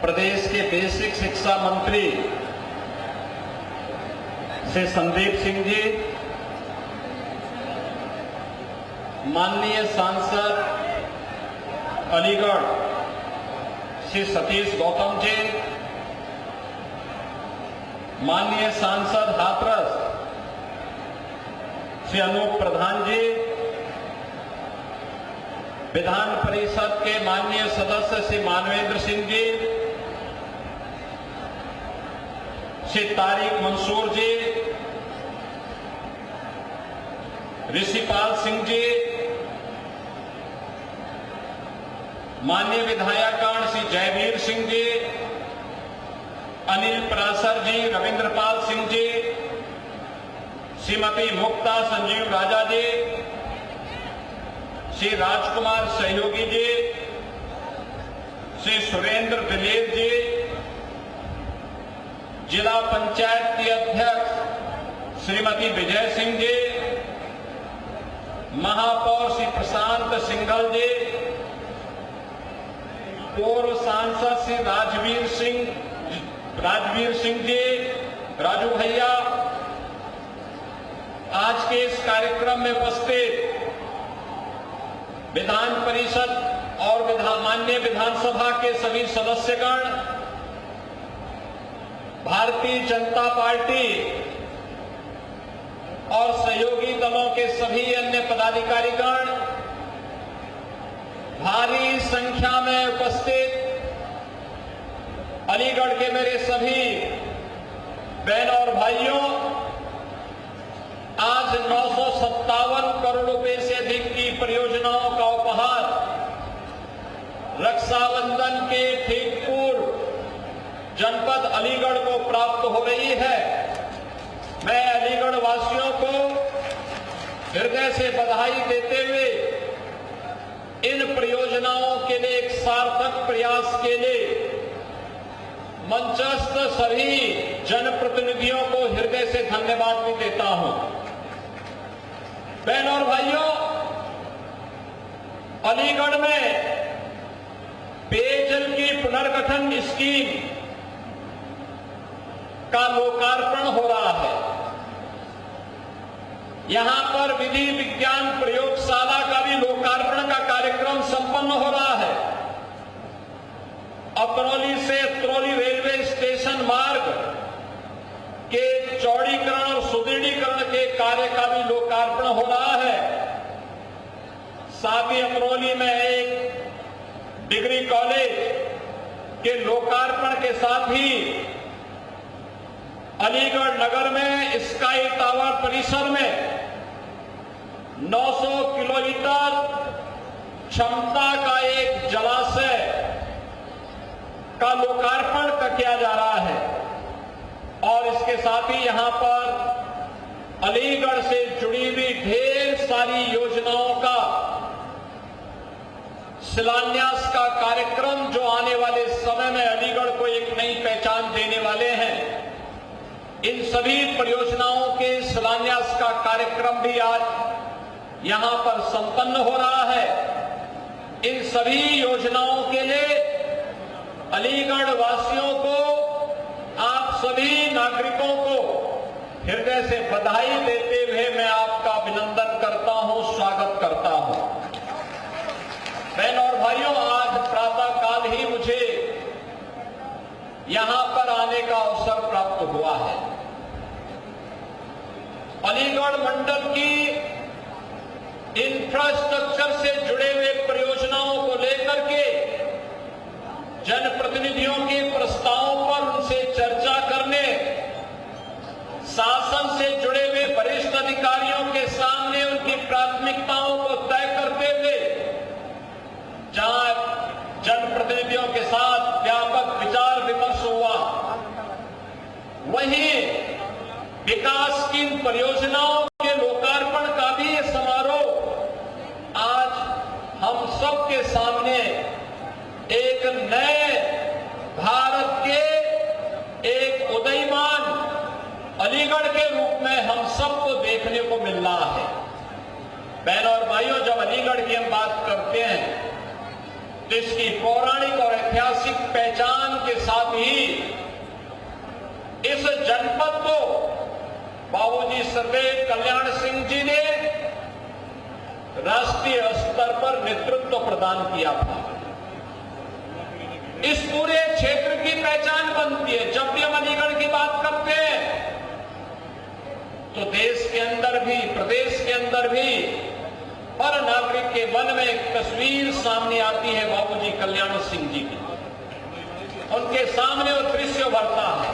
प्रदेश के बेसिक शिक्षा मंत्री श्री संदीप सिंह जी, माननीय सांसद अलीगढ़ श्री सतीश गौतम जी, माननीय सांसद हाथरस श्री अनूप प्रधान जी, विधान परिषद के माननीय सदस्य श्री मानवेंद्र सिंह जी, श्री तारिक मंसूर जी, ऋषिपाल सिंह जी, माननीय विधायकगण श्री जयवीर सिंह जी, अनिल परासर जी, रविंद्रपाल सिंह जी, श्रीमती मुक्ता संजीव राजा जी, श्री राजकुमार सहयोगी जी, श्री सुरेंद्र दिलेर जी, जिला पंचायत की अध्यक्ष श्रीमती विजय सिंह जी, महापौर श्री प्रशांत सिंघल जी, पूर्व सांसद श्री राजवीर सिंह जी, राजू भैया, आज के इस कार्यक्रम में उपस्थित विधान परिषद और माननीय विधानसभा के सभी सदस्यगण, भारतीय जनता पार्टी और सहयोगी दलों के सभी अन्य पदाधिकारीगण, भारी संख्या में उपस्थित अलीगढ़ के मेरे सभी बहन और भाइयों, आज 957 करोड़ रुपए से अधिक की परियोजनाओं का उपहार रक्षाबंधन के ठीक पूर्व जनपद अलीगढ़ को प्राप्त हो रही है। मैं अलीगढ़ वासियों को हृदय से बधाई देते हुए इन परियोजनाओं के लिए एक सार्थक प्रयास के लिए मंचस्थ सभी जनप्रतिनिधियों को हृदय से धन्यवाद भी देता हूं। बहन और भाइयों, अलीगढ़ में पेयजल की पुनर्गठन स्कीम का लोकार्पण हो रहा है। यहां पर विधि विज्ञान प्रयोगशाला का भी लोकार्पण का कार्यक्रम संपन्न हो रहा है। अतरौली से अतरौली रेलवे स्टेशन मार्ग के चौड़ीकरण और सुदृढ़ीकरण के कार्य का भी लोकार्पण हो रहा है। साथ ही अतरौली में एक डिग्री कॉलेज के लोकार्पण के साथ ही अलीगढ़ नगर में स्काई टावर परिसर में 900 किलोलीटर क्षमता का एक जलाशय का लोकार्पण किया जा रहा है और इसके साथ ही यहां पर अलीगढ़ से जुड़ी हुई ढेर सारी योजनाओं का शिलान्यास का कार्यक्रम जो आने वाले समय में अलीगढ़ को एक नई पहचान देने वाले हैं। इन सभी परियोजनाओं के शिलान्यास का कार्यक्रम भी आज यहां पर संपन्न हो रहा है। इन सभी योजनाओं के लिए अलीगढ़ वासियों को, आप सभी नागरिकों को हृदय से बधाई देते हुए मैं आपका अभिनंदन करता हूं, स्वागत करता हूं। बहन और भाइयों, आज प्रातः काल ही मुझे यहां पर आने का अवसर प्राप्त हुआ है। अलीगढ़ मंडल की इंफ्रास्ट्रक्चर से जुड़े हुए परियोजनाओं को लेकर के जनप्रतिनिधियों के प्रस्तावों पर उनसे चर्चा करने, शासन से जुड़े हुए वरिष्ठ अधिकारियों के सामने उनकी प्राथमिकताओं को तय करते हुए जहां जनप्रतिनिधियों के साथ व्यापक विचार विमर्श हुआ, वहीं विकास की इन परियोजनाओं के लोकार्पण का भी ये समारोह आज हम सबके सामने एक नए भारत के एक उदयमान अलीगढ़ के रूप में हम सबको देखने को मिल रहा है। बहनों और भाइयों, जब अलीगढ़ की हम बात करते हैं तो इसकी पौराणिक और ऐतिहासिक पहचान के साथ ही इस जनपद को बाबूजी सर्वदेव कल्याण सिंह जी ने राष्ट्रीय स्तर पर नेतृत्व प्रदान किया था। इस पूरे क्षेत्र की पहचान बनती है। जब भी हम अलीगढ़ की बात करते हैं तो देश के अंदर भी, प्रदेश के अंदर भी हर नागरिक के मन में एक तस्वीर सामने आती है बाबूजी कल्याण सिंह जी की। उनके सामने वो दृश्य उभरता है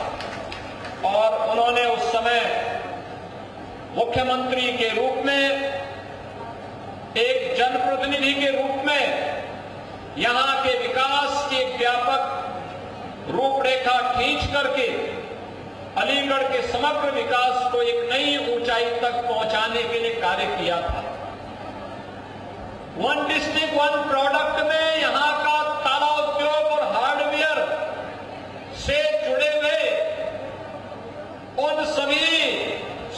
और उन्होंने उस समय मुख्यमंत्री के रूप में, एक जनप्रतिनिधि के रूप में यहां के विकास की एक व्यापक रूपरेखा खींच करके अलीगढ़ के समग्र विकास को एक नई ऊंचाई तक पहुंचाने के लिए कार्य किया था। वन डिस्ट्रिक्ट वन प्रोडक्ट में यहां का ताला उद्योग और हार्डवेयर से जुड़े हुए उन सभी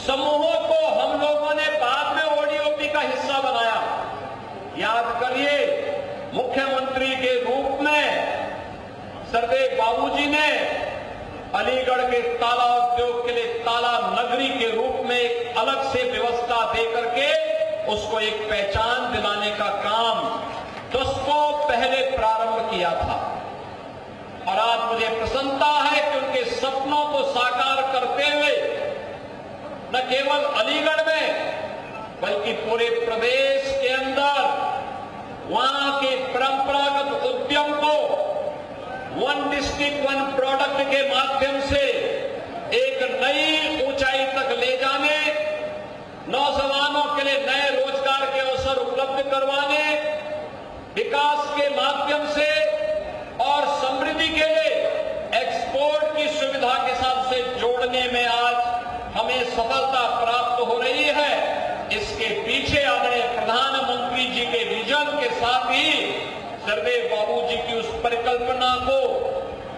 समूहों को हम लोगों ने बाद में ओडीओपी का हिस्सा बनाया। याद करिए, मुख्यमंत्री के रूप में सर्वदेव बाबूजी ने अलीगढ़ के ताला उद्योग के लिए ताला नगरी के रूप में एक अलग से व्यवस्था दे करके उसको एक पहचान दिलाने का काम 10 को पहले प्रारंभ किया था। और आज मुझे प्रसन्नता है कि उनके सपनों को साकार करते हुए न केवल अलीगढ़ में बल्कि पूरे प्रदेश के अंदर वहां के परंपरागत उद्यम को वन डिस्ट्रिक्ट वन प्रोडक्ट के माध्यम से एक नई ऊंचाई तक ले जाने, नौजवानों के लिए नए रोजगार के अवसर उपलब्ध करवाने, विकास के माध्यम से और समृद्धि के लिए एक्सपोर्ट की सुविधा के साथ से जोड़ने में आज हमें सफलता प्राप्त हो रही है। इसके पीछे आदरणीय प्रधानमंत्री जी के विजन के साथ ही सर्वदेव बाबूजी की उस परिकल्पना को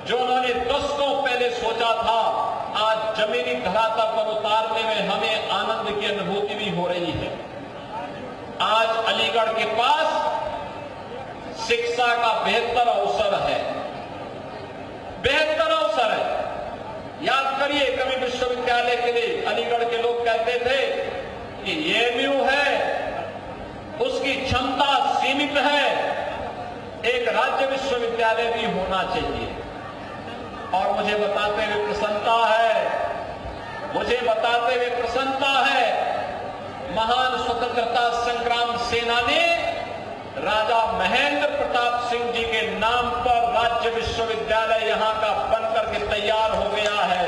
जो उन्होंने दशकों पहले सोचा था, आज जमीनी धरातल पर उतारने में हमें आनंद की अनुभूति भी हो रही है। आज अलीगढ़ के पास शिक्षा का बेहतर अवसर है, बेहतर अवसर है। याद करिए, कभी विश्वविद्यालय के लिए अलीगढ़ के लोग कहते थे कि एएमयू है, उसकी क्षमता सीमित है, एक राज्य विश्वविद्यालय भी होना चाहिए। और मुझे बताते हुए प्रसन्नता है, महान स्वतंत्रता संग्राम सेनानी राजा महेंद्र प्रताप सिंह जी के नाम पर राज्य विश्वविद्यालय यहां का बनकर के तैयार हो गया है।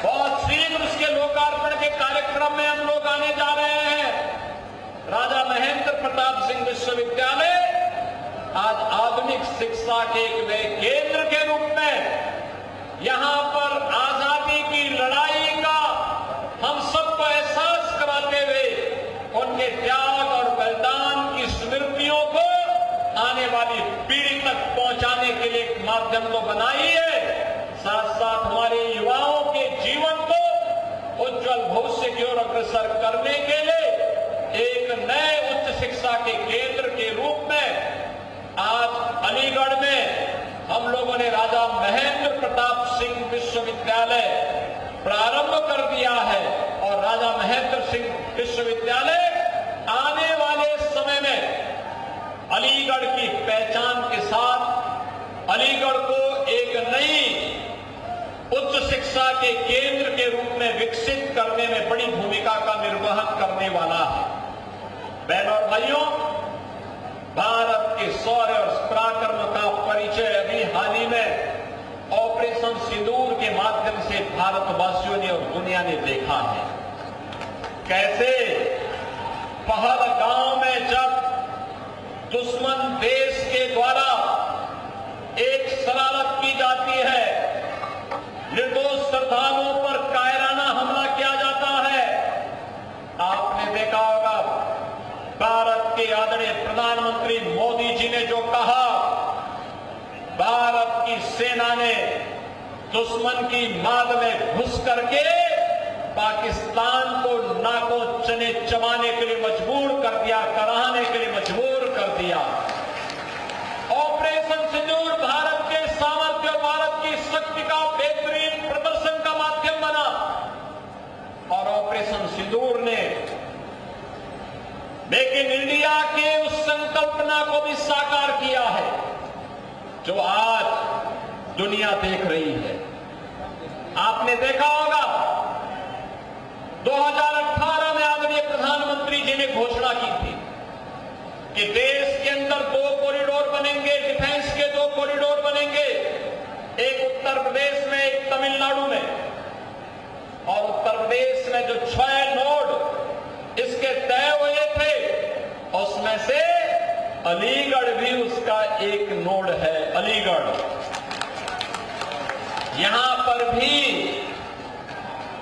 बहुत शीघ्र उसके लोकार्पण के कार्यक्रम में हम लोग आने जा रहे हैं। राजा महेंद्र प्रताप सिंह विश्वविद्यालय आज आधुनिक शिक्षा के एक नए केंद्र के रूप में यहां पर आजादी की लड़ाई का हम सबको एहसास कराते हुए उनके त्याग और बलिदान की स्मृतियों को आने वाली पीढ़ी तक पहुंचाने के लिए एक माध्यम तो बनाई है, साथ साथ हमारे युवाओं के जीवन को उज्जवल भविष्य की ओर अग्रसर करने के लिए एक नए उच्च शिक्षा के केंद्र के रूप में आज अलीगढ़ में हम लोगों ने राजा महेंद्र प्रताप सिंह विश्वविद्यालय प्रारंभ कर दिया है। और राजा महेंद्र सिंह विश्वविद्यालय आने वाले समय में अलीगढ़ की पहचान के साथ अलीगढ़ को एक नई उच्च शिक्षा के केंद्र के रूप में विकसित करने में बड़ी भूमिका का निर्वहन करने वाला है। बहनों और भाइयों, भारत के शौर्य और पराक्रम का परिचय अभी हाल ही में ऑपरेशन सिंदूर के माध्यम से भारतवासियों ने और दुनिया ने देखा है। कैसे पहलगांव में जब दुश्मन देश के द्वारा एक शरारत की जाती है, निर्दोष श्रद्धालुओं पर कायराना हमला किया जाता है, आपने देखा होगा भारत के आदरणीय प्रधानमंत्री मोदी जी ने जो कहा, भारत की सेना ने दुश्मन की माद में घुस करके पाकिस्तान को नाकों चने चबाने के लिए मजबूर कर दिया, कराहने के लिए मजबूर कर दिया। ऑपरेशन सिंदूर भारत के सामर्थ्य और भारत की शक्ति का बेहतरीन प्रदर्शन का माध्यम बना और ऑपरेशन सिंदूर ने मेक इन इंडिया के उस संकल्पना को भी साकार किया है जो आज दुनिया देख रही है। आपने देखा होगा 2018 में आदरणीय प्रधानमंत्री जी ने घोषणा की थी कि देश के अंदर 2 कॉरिडोर बनेंगे, डिफेंस के 2 कॉरिडोर बनेंगे, एक उत्तर प्रदेश में, एक तमिलनाडु में। और उत्तर प्रदेश में जो 6 नोड इसके तय हुए थे उसमें से अलीगढ़ भी उसका एक नोड है। अलीगढ़, यहां पर भी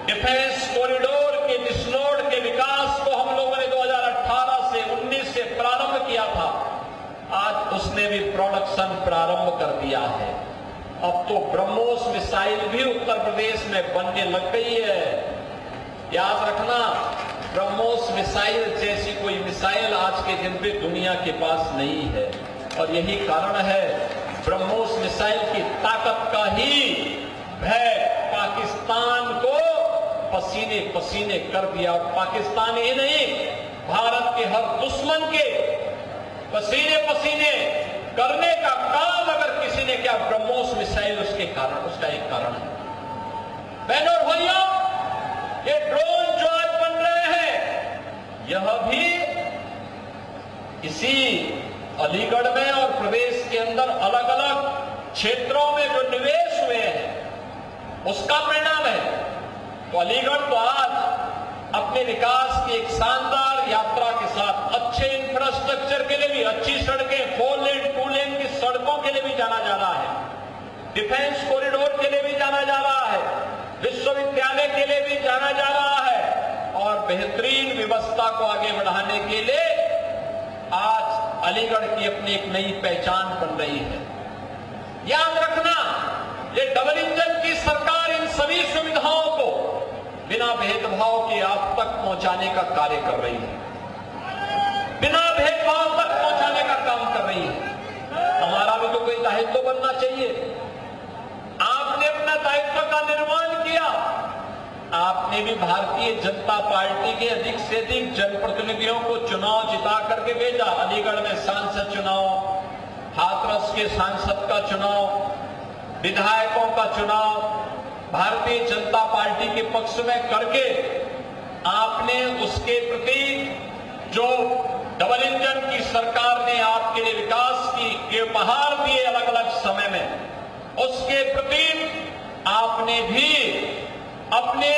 डिफेंस कॉरिडोर के जिस नोड के विकास को हम लोगों ने 2018 से 19 से प्रारंभ किया था, आज उसने भी प्रोडक्शन प्रारंभ कर दिया है। अब तो ब्रह्मोस मिसाइल भी उत्तर प्रदेश में बनने लग गई है। याद रखना, ब्रह्मोस मिसाइल जैसी कोई मिसाइल आज के दिन पे दुनिया के पास नहीं है और यही कारण है ब्रह्मोस मिसाइल की ताकत का ही भय पाकिस्तान को पसीने पसीने कर दिया। पाकिस्तान ही नहीं, भारत के हर दुश्मन के पसीने पसीने करने का काम अगर किसी ने किया, ब्रह्मोस मिसाइल उसके कारण, उसका एक कारण है। बहनों और भाइयों, ये ड्रोन जो आज बन रहे हैं यह भी इसी अलीगढ़ में और प्रदेश के अंदर अलग अलग क्षेत्रों में जो निवेश हुए हैं उसका परिणाम है। तो अलीगढ़ तो आज अपने विकास की एक शानदार यात्रा के साथ अच्छे इंफ्रास्ट्रक्चर के लिए भी, अच्छी सड़कें, 4 लेन 2 लेन की सड़कों के लिए भी जाना जा रहा है, डिफेंस कॉरिडोर के लिए भी जाना जा रहा है, विश्वविद्यालय के लिए भी जाना जा रहा है और बेहतरीन व्यवस्था को आगे बढ़ाने के लिए आज अलीगढ़ की अपनी एक नई पहचान बन रही है। याद रखना, ये डबल इंजन की सरकार इन सभी सुविधाओं को बिना भेदभाव के आप तक पहुंचाने का कार्य कर रही है, बिना भेदभाव तक पहुंचाने का काम कर रही है। हमारा भी तो कोई दायित्व बनना चाहिए। आपने अपना दायित्व का निर्वहन किया, आपने भी भारतीय जनता पार्टी के अधिक से अधिक जनप्रतिनिधियों को चुनाव जिता करके भेजा। अलीगढ़ में सांसद चुनाव, हाथरस के सांसद का चुनाव, विधायकों का चुनाव भारतीय जनता पार्टी के पक्ष में करके आपने उसके प्रति जो डबल इंजन की सरकार ने आपके लिए विकास के उपहार दिए अलग अलग समय में, उसके प्रति आपने भी अपने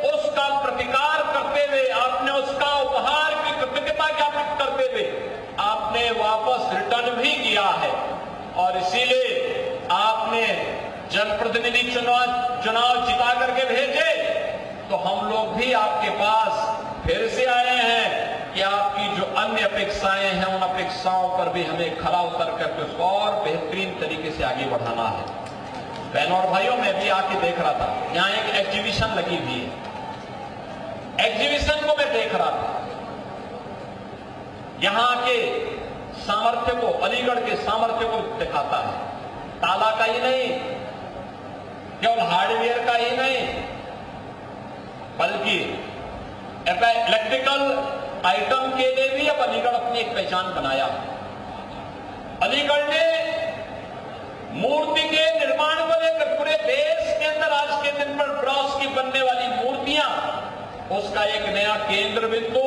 उसका प्रतिकार करते हुए, आपने उसका उपहार की कृतज्ञता ज्ञापित करते हुए आपने वापस रिटर्न भी किया है। और इसीलिए आपने जनप्रतिनिधि चुनाव जिता करके भेजे तो हम लोग भी आपके पास फिर से आए हैं कि आपकी जो अन्य अपेक्षाएं हैं उन अपेक्षाओं पर भी हमें खरा उतर करके उसको और बेहतरीन तरीके से आगे बढ़ाना है। बहनों और भाइयों, मैं भी आके देख रहा था, यहाँ एक एग्जीबिशन लगी हुई है, एग्जीबिशन को मैं देख रहा था। यहाँ के सामर्थ्य को, अलीगढ़ के सामर्थ्य को दिखाता है। ताला का ही नहीं, केवल हार्डवेयर का ही नहीं, बल्कि इलेक्ट्रिकल आइटम के लिए भी अब अलीगढ़ अपनी एक पहचान बनाया। अलीगढ़ ने मूर्ति के निर्माण को लेकर पूरे देश के अंदर आज के दिन पर ब्रॉन्ज की बनने वाली मूर्तियां, उसका एक नया केंद्र बिंदु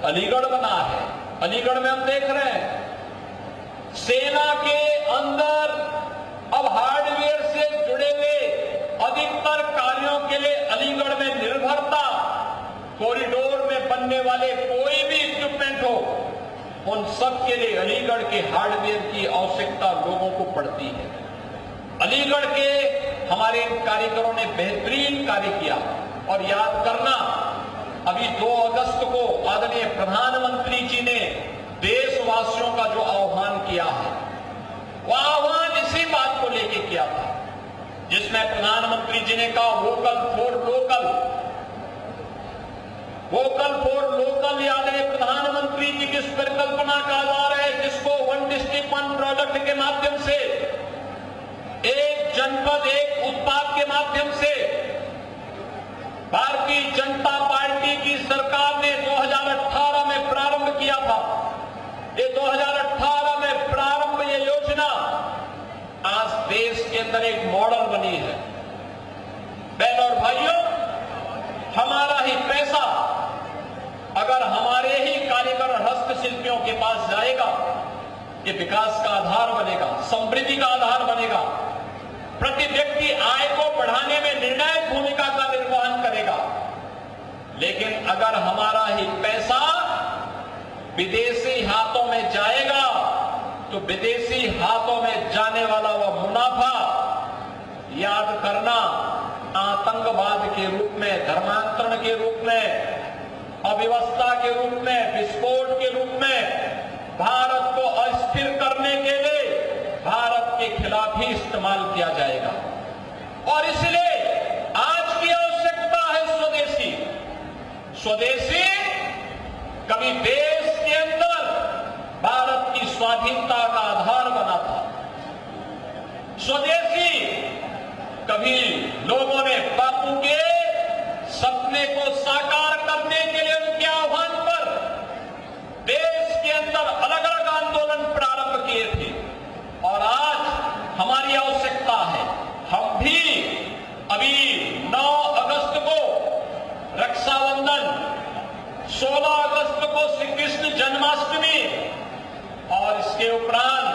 अलीगढ़ बना है। अलीगढ़ में हम देख रहे हैं सेना के अंदर अब हार्डवेयर से जुड़े हुए अधिकतर कार्यों के लिए अलीगढ़ में निर्भरता, कॉरिडोर में बनने वाले कोई भी इक्विपमेंट हो, उन सब के लिए अलीगढ़ के हार्डवेयर की आवश्यकता लोगों को पड़ती है। अलीगढ़ के हमारे कारीगरों ने बेहतरीन कार्य किया। और याद करना, अभी 2 अगस्त को आदरणीय प्रधानमंत्री जी ने देशवासियों का जो आह्वान किया है, वह आह्वान इसी बात को लेकर किया था, जिसमें प्रधानमंत्री जी ने कहा vocal for local. Vocal for local यानी प्रधानमंत्री की जिस परिकल्पना का आधार है, जिसको वन डिस्ट्रिक्ट वन प्रोडक्ट के माध्यम से, एक जनपद एक उत्पाद के माध्यम से भारतीय जनता पार्टी की सरकार ने 2018 में प्रारंभ किया था। ये 2018 में प्रारंभ ये योजना आज देश के अंदर एक मॉडल बनी है। बहनों और भाइयों, हमारा ही पैसा अगर हमारे ही कारीगर हस्तशिल्पियों के पास जाएगा, ये विकास का आधार बनेगा, समृद्धि का आधार बनेगा, प्रति व्यक्ति आय को बढ़ाने में निर्णायक भूमिका का निर्वहन करेगा। लेकिन अगर हमारा ही पैसा विदेशी हाथों में जाएगा तो विदेशी हाथों में जाने वाला वह मुनाफा याद करना आतंकवाद के रूप में, धर्मांतरण के रूप में, अव्यवस्था के रूप में, विस्फोट के रूप में भारत को अस्थिर करने के लिए भारत के खिलाफ ही इस्तेमाल किया जाएगा। और इसलिए आज की आवश्यकता है स्वदेशी। स्वदेशी कभी देश के अंदर भारत की स्वाधीनता का आधार बना था। स्वदेशी कभी लोगों ने बापू के सपने को साकार करने के लिए उनके आह्वान पर देश के अंदर अलग अलग आंदोलन प्रारंभ किए थे। और आज हमारी आवश्यकता है, हम भी अभी 9 अगस्त को रक्षाबंधन, 16 अगस्त को श्री कृष्ण जन्माष्टमी और इसके उपरांत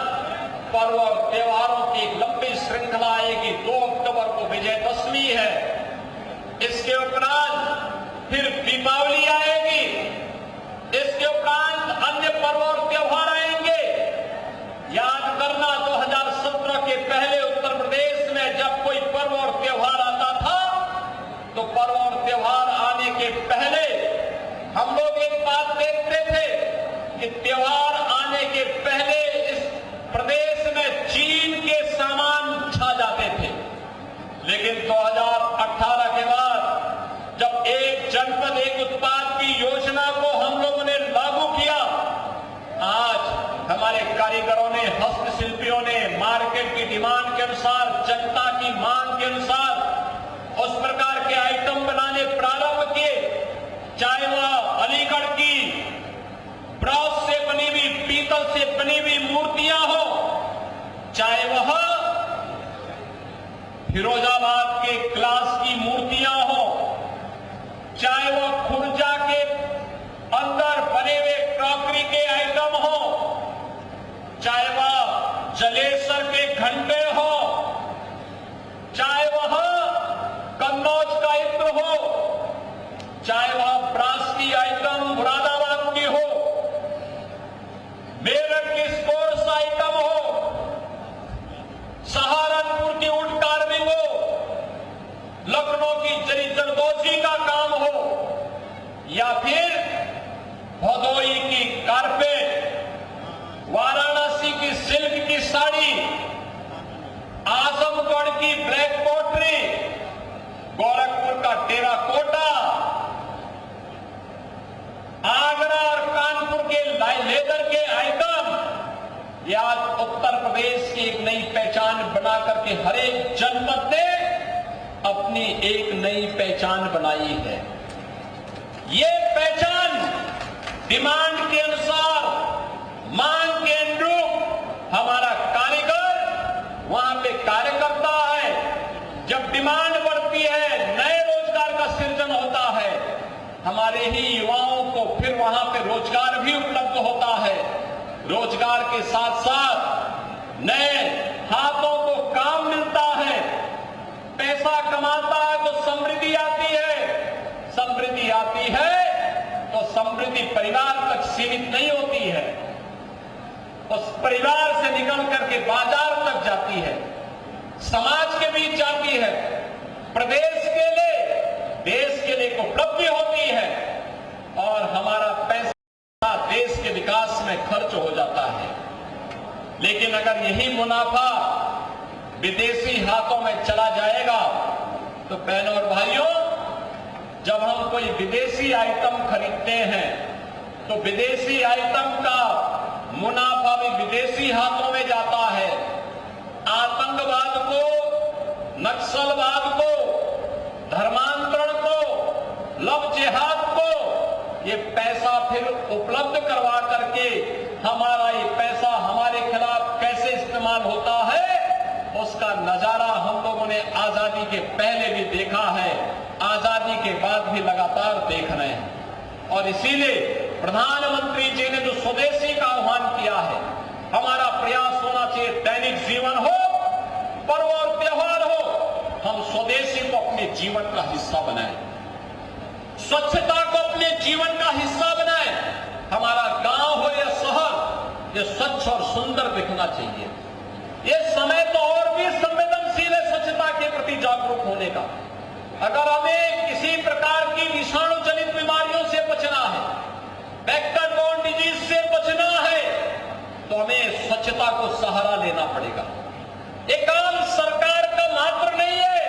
पर्व और त्योहारों की एक लंबी श्रृंखला आएगी। 2 अक्टूबर को विजयदशमी है, इसके उपरांत फिर दीपावली आएगी, इसके उपरांत अन्य पर्व और त्योहार आएंगे। याद करना 2017 के पहले उत्तर प्रदेश में जब कोई पर्व और त्योहार आता था तो पर्व और त्योहार आने के पहले हम लोग एक बात देखते थे कि त्योहार आने के पहले इस प्रदेश में चीन के सामान छा जाते थे। लेकिन 2018 के बाद जब एक जनपद एक उत्पाद की योजना को हम लोगों ने लागू किया, आज हमारे कारीगरों ने, हस्तशिल्पियों ने मार्केट की डिमांड के अनुसार, जनता की मांग के अनुसार उस प्रकार के आइटम बनाने प्रारंभ किए। चाहे वह अलीगढ़ की ब्रॉस से बनी हुई, पीतल से बनी हुई मूर्तियां हो, चाहे वह फिरोजाबाद के ग्लास की मूर्तियां हो, चाहे वह खुर्जा के अंदर बने हुए क्रॉकरी के आइटम हो, चाहे वह जलेसर के घंटे हो, चाहे वह कन्नौज का इत्र हो, चाहे वह ब्रास की आइटम मुरादाबाद की हो, मेरठ की स्पोर्ट्स आइटम हो, सहारनपुर की वुड कार्विंग हो, लखनऊ की जरी जरदोजी का काम हो, या फिर भदोई की कारपेट, वाराणसी की सिल्क की साड़ी, आजमगढ़ की ब्लैक पोट्री, गोरखपुर का टेराकोटा, आगरा और कानपुर के लेदर के आइटम, ये आज उत्तर प्रदेश की एक नई पहचान बना करके हर एक जनपद ने अपनी एक नई पहचान बनाई है। ये पहचान डिमांड के अनुसार, मांग के अनुरूप हमारा कारीगर वहां पे कार्य करता है। जब डिमांड बढ़ती है, नए रोजगार का सृजन होता है, हमारे ही युवाओं को फिर वहां पे रोजगार भी उपलब्ध होता है। रोजगार के साथ साथ नए हाथों को काम मिलता है, पैसा कमाता है तो समृद्धि आती है। समृद्धि आती है तो समृद्धि परिवार तक सीमित नहीं होती है, उस परिवार से निकल करके बाजार तक जाती है, समाज के बीच जाती है, प्रदेश के लिए, देश के लिए उपलब्धि होती है और हमारा पैसा देश के विकास में खर्च हो जाता है। लेकिन अगर यही मुनाफा विदेशी हाथों में चला जाएगा तो बहनों और भाइयों, जब हम कोई विदेशी आइटम खरीदते हैं तो विदेशी आइटम का मुनाफा भी विदेशी हाथों में जाता है। आतंकवाद को, नक्सलवाद को, धर्मांतरण को, लव जिहाद को ये पैसा फिर उपलब्ध करवा करके हमारा ये पैसा हमारे खिलाफ कैसे इस्तेमाल होता है, उसका नजारा हम लोगों ने आजादी के पहले भी देखा है, आजादी के बाद भी लगातार देख रहे हैं। और इसीलिए प्रधानमंत्री जी ने जो स्वदेशी का आह्वान किया है, हमारा प्रयास होना चाहिए दैनिक जीवन हो, पर्व और त्योहार हो, हम स्वदेशी को अपने जीवन का हिस्सा बनाएं, स्वच्छता को अपने जीवन का हिस्सा बनाएं। हमारा गांव हो या शहर, ये स्वच्छ और सुंदर दिखना चाहिए। ये समय तो और भी संवेदनशील है स्वच्छता के प्रति जागरूक होने का। अगर हमें किसी प्रकार की विषाणु जनित बीमारियों से बचना है, वेक्टर बॉर्न डिजीज से बचना है, तो हमें स्वच्छता को सहारा लेना पड़ेगा। ये काम सरकार का मात्र नहीं है,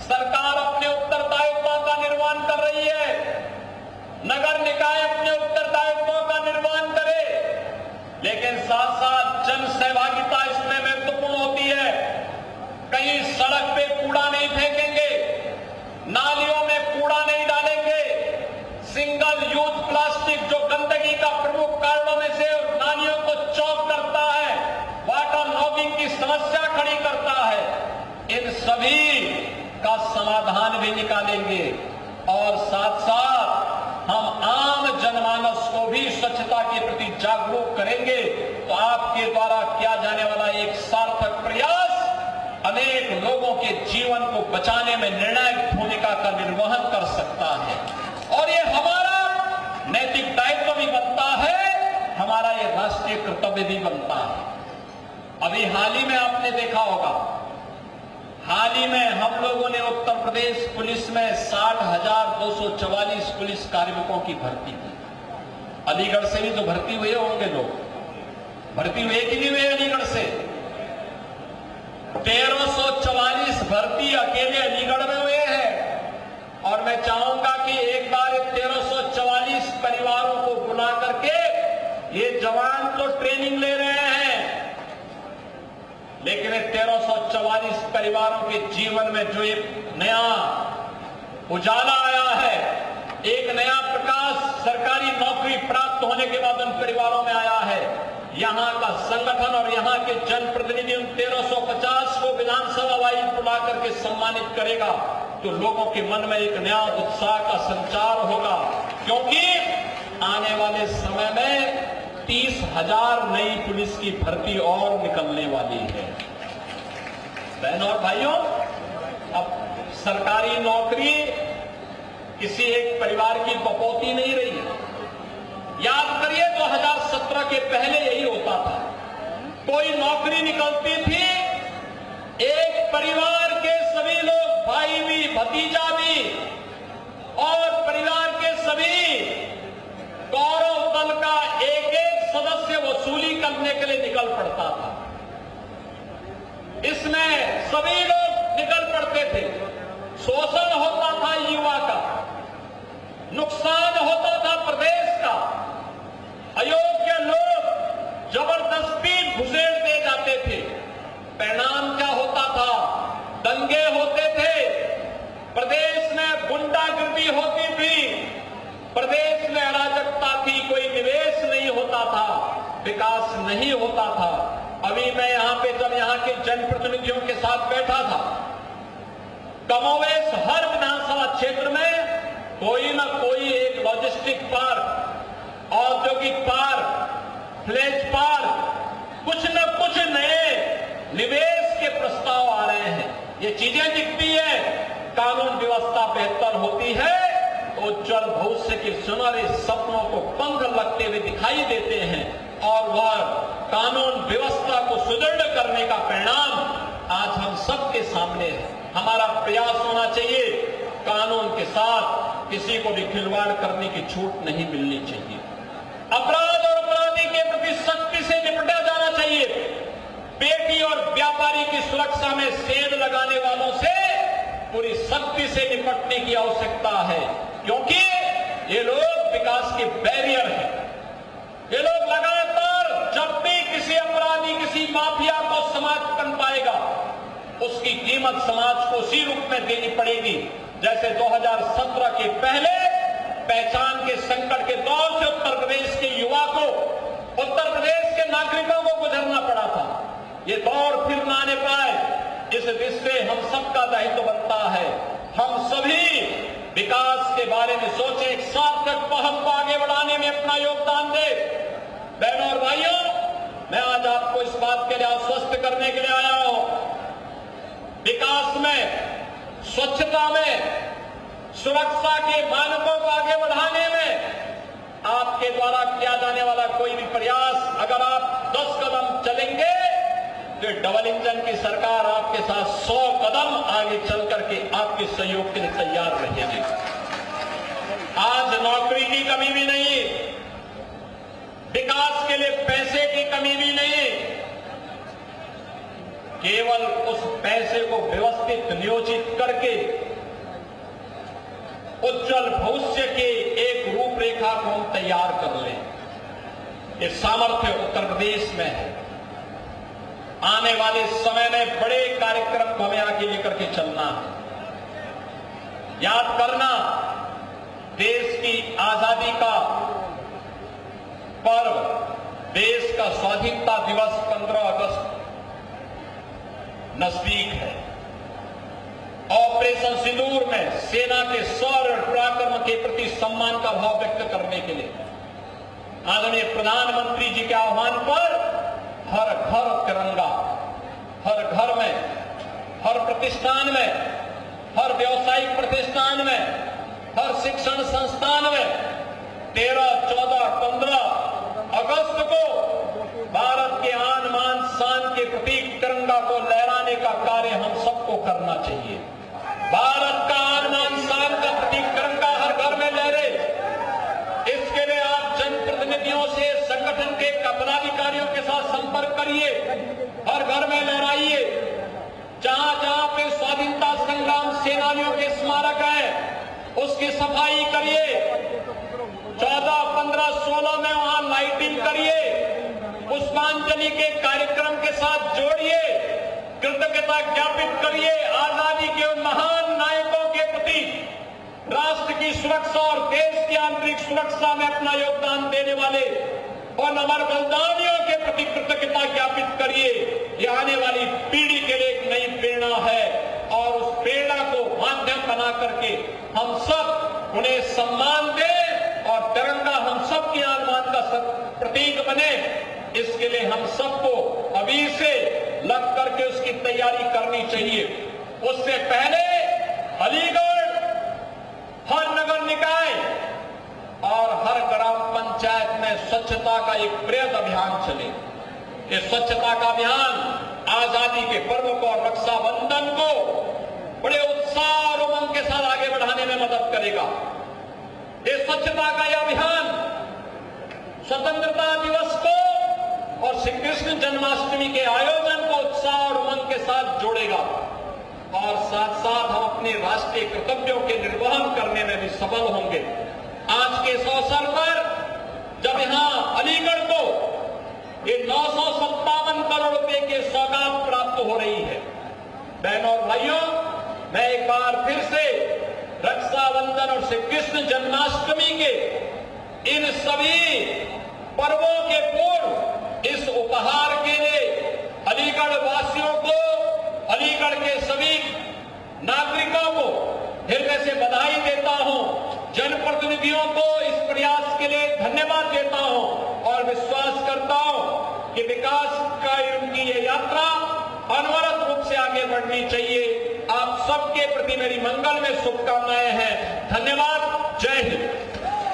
सरकार अपने उत्तरदायित्वों का निर्वहन कर रही है, नगर निकाय अपने उत्तरदायित्वों का निर्वहन करे, लेकिन साथ साथ जन सहभागिता इसमें महत्वपूर्ण होती है। कहीं सड़क पे कूड़ा नहीं फेंकेंगे, नालियों में कूड़ा नहीं डालेंगे, सिंगल यूज प्लास्टिक जो गंदगी का प्रमुख कारणों में से नालियों को चौक करता है, वाटर लॉगिंग की समस्या खड़ी करता है, इन सभी का समाधान भी निकालेंगे। और साथ साथ हम आम जनमानस को भी स्वच्छता के प्रति जागरूक करेंगे, तो आपके द्वारा किया जाने वाला एक सार्थक प्रयास अनेक लोगों के जीवन को बचाने में निर्णायक भूमिका का निर्वहन कर सकता है। और ये हमारा नैतिक दायित्व भी बनता है, हमारा ये राष्ट्रीय कर्तव्य भी बनता है। अभी हाल ही में आपने देखा होगा, हाल ही में हम लोगों ने उत्तर प्रदेश पुलिस में 60,244 पुलिस कार्मिकों की भर्ती की। अलीगढ़ से भी तो भर्ती हुए होंगे लोग, भर्ती हुए कि नहीं हुए अलीगढ़ से? 1344 भर्ती अकेले अलीगढ़ में हुए हैं। और मैं चाहूंगा कि एक बार 1344 परिवारों को बुला करके, ये जवान तो ट्रेनिंग ले रहे हैं, लेकिन 1344 परिवारों के जीवन में जो एक नया उजाला आया है, एक नया प्रकाश सरकारी नौकरी प्राप्त होने के बाद उन परिवारों में आया है। यहां का संगठन और यहां के जनप्रतिनिधि उन 1350 को विधानसभा वाइज बुला करके सम्मानित करेगा, तो लोगों के मन में एक नया उत्साह का संचार होगा। क्योंकि आने वाले समय में 30,000 नई पुलिस की भर्ती और निकलने वाली है। बहनों और भाइयों, अब सरकारी नौकरी किसी एक परिवार की बपौती नहीं रही। याद करिए 2017 के पहले यही होता था, कोई नौकरी निकलती थी, एक परिवार के सभी लोग, भाई भी, भतीजा भी और परिवार के सभी गौरव दल का एक एक सदस्य वसूली करने के लिए निकल पड़ता था। इसमें सभी लोग निकल पड़ते थे। शोषण होता था युवा का, नुकसान होता था प्रदेश का, अयोग्य लोग जबरदस्ती घुसेड़ दिए जाते थे। परिणाम क्या होता था? दंगे होते थे, प्रदेश में गुंडागिर्दी होती थी, प्रदेश में अराजकता थी, कोई निवेश नहीं होता था, विकास नहीं होता था। अभी मैं यहां पे जब यहां के जनप्रतिनिधियों के साथ बैठा था, कमोवेश हर विधानसभा क्षेत्र में कोई ना कोई एक लॉजिस्टिक पार्क, औद्योगिक पार्क, फ्लेज पार्क, कुछ न कुछ नए निवेश के प्रस्ताव आ रहे हैं। ये चीजें दिखती है, कानून व्यवस्था बेहतर होती है, उज्जवल भविष्य के सुनहरे सपनों को पंख लगते हुए दिखाई देते हैं, और वह कानून व्यवस्था को सुदृढ़ करने का परिणाम आज हम सबके सामने है। हमारा प्रयास होना चाहिए, कानून के साथ किसी को भी खिलवाड़ करने की छूट नहीं मिलनी चाहिए। अपराध और अपराधी के प्रति सख्ती से निपटा जाना चाहिए। बेटी और व्यापारी की सुरक्षा में सेंध लगाने वालों से पूरी सख्ती से निपटने की आवश्यकता है, क्योंकि ये लोग विकास के बैरियर हैं। ये लोग लगातार जब भी किसी अपराधी, किसी माफिया को समाज बन पाएगा, उसकी कीमत समाज को उसी रूप में देनी पड़ेगी जैसे 2017 के पहले पहचान के संकट के दौर से उत्तर प्रदेश के युवा को, उत्तर प्रदेश के नागरिकों को गुजरना पड़ा था। ये दौर फिर न आने पाए, इस दृष्टि हम सबका दायित्व बनता है। हम सभी विकास के बारे में सोचें, एक सार्थक पहल को आगे बढ़ाने में अपना योगदान दें। बहनों और भाइयों, मैं आज आपको इस बात के लिए आश्वस्त करने के लिए आया हूं, विकास में, स्वच्छता में, सुरक्षा के मानकों को आगे बढ़ाने में आपके द्वारा किया जाने वाला कोई भी प्रयास, अगर आप 10 कदम चलेंगे तो डबल इंजन की सरकार आपके साथ 100 कदम आगे चल करके आपके सहयोग के लिए तैयार रहेगी। आज नौकरी की कमी भी नहीं, विकास के लिए पैसे की कमी भी नहीं, केवल उस पैसे को व्यवस्थित नियोजित करके उज्जवल भविष्य के एक रूपरेखा को हम तैयार कर लें। ये सामर्थ्य उत्तर प्रदेश में है। आने वाले समय में बड़े कार्यक्रम को हमें आगे लेकर के चलना है। याद करना, देश की आजादी का पर्व, देश का स्वाधीनता दिवस 15 अगस्त नजदीक है। ऑपरेशन सिंदूर में सेना के शौर्य पराक्रम के प्रति सम्मान का भाव व्यक्त करने के लिए आदरणीय प्रधानमंत्री जी के आह्वान पर हर घर तिरंगा, हर घर में, हर प्रतिष्ठान में, हर व्यावसायिक प्रतिष्ठान में, हर शिक्षण संस्थान में 13, 14, 15 अगस्त को भारत के आन बान शान के प्रतीक तिरंगा को लहराने का कार्य हम सबको करना चाहिए। भारत का आन बान शान का प्रतीक तिरंगा हर घर में लहरे, इसके लिए आप जनप्रतिनिधियों से, संगठन के पदाधिकारियों के साथ संपर्क करिए, हर घर में लहराइए। जहां जहां पे स्वाधीनता संग्राम सेनानियों के स्मारक है उसकी सफाई करिए। 14, 15, 16 में वहां लाइटिंग करिए, पुष्पांजलि के कार्यक्रम के साथ जोड़िए, कृतज्ञता ज्ञापित करिए आजादी के महान नायकों के प्रति। राष्ट्र की सुरक्षा और देश की आंतरिक सुरक्षा में अपना योगदान देने वाले और अमर बलिदानियों के प्रति कृतज्ञता ज्ञापित करिए। यह आने वाली पीढ़ी के लिए एक नई प्रेरणा है और उस प्रेरणा को माध्यम बना करके हम सब उन्हें सम्मान दें और तिरंगा हम सब की आन-बान का प्रतीक बने। इसके लिए हम सबको अभी से लग करके उसकी तैयारी करनी चाहिए। उससे पहले अलीगढ़ हर नगर निकाय और हर ग्राम पंचायत में स्वच्छता का एक बृहद अभियान चले। ये स्वच्छता का अभियान आजादी के पर्व को और रक्षाबंधन को बड़े उत्साह और उमंग के साथ आगे बढ़ाने में मदद करेगा। ये स्वच्छता का यह अभियान स्वतंत्रता दिवस को और श्री कृष्ण जन्माष्टमी के आयोजन को उत्साह और उमंग के साथ जोड़ेगा और साथ साथ हम अपने राष्ट्रीय कर्तव्यों के निर्वहन करने में भी सफल होंगे। आज के इस अवसर पर जब यहां अलीगढ़ को ये 957 करोड़ रुपए की सौगात प्राप्त हो रही है, बहनों और भाइयों, मैं एक बार फिर से रक्षाबंधन और श्री कृष्ण जन्माष्टमी के इन सभी पर्वों के पूर्व इस उपहार के लिए अलीगढ़ वासियों को, अलीगढ़ के सभी नागरिकों को हृदय से बधाई देता हूं। जनप्रतिनिधियों को इस प्रयास के लिए धन्यवाद देता हूं और विश्वास करता हूं कि विकास का उनकी ये यात्रा अनवरत रूप से आगे बढ़नी चाहिए। आप सबके प्रति मेरी मंगल में शुभकामनाएं हैं। धन्यवाद। जय हिंद।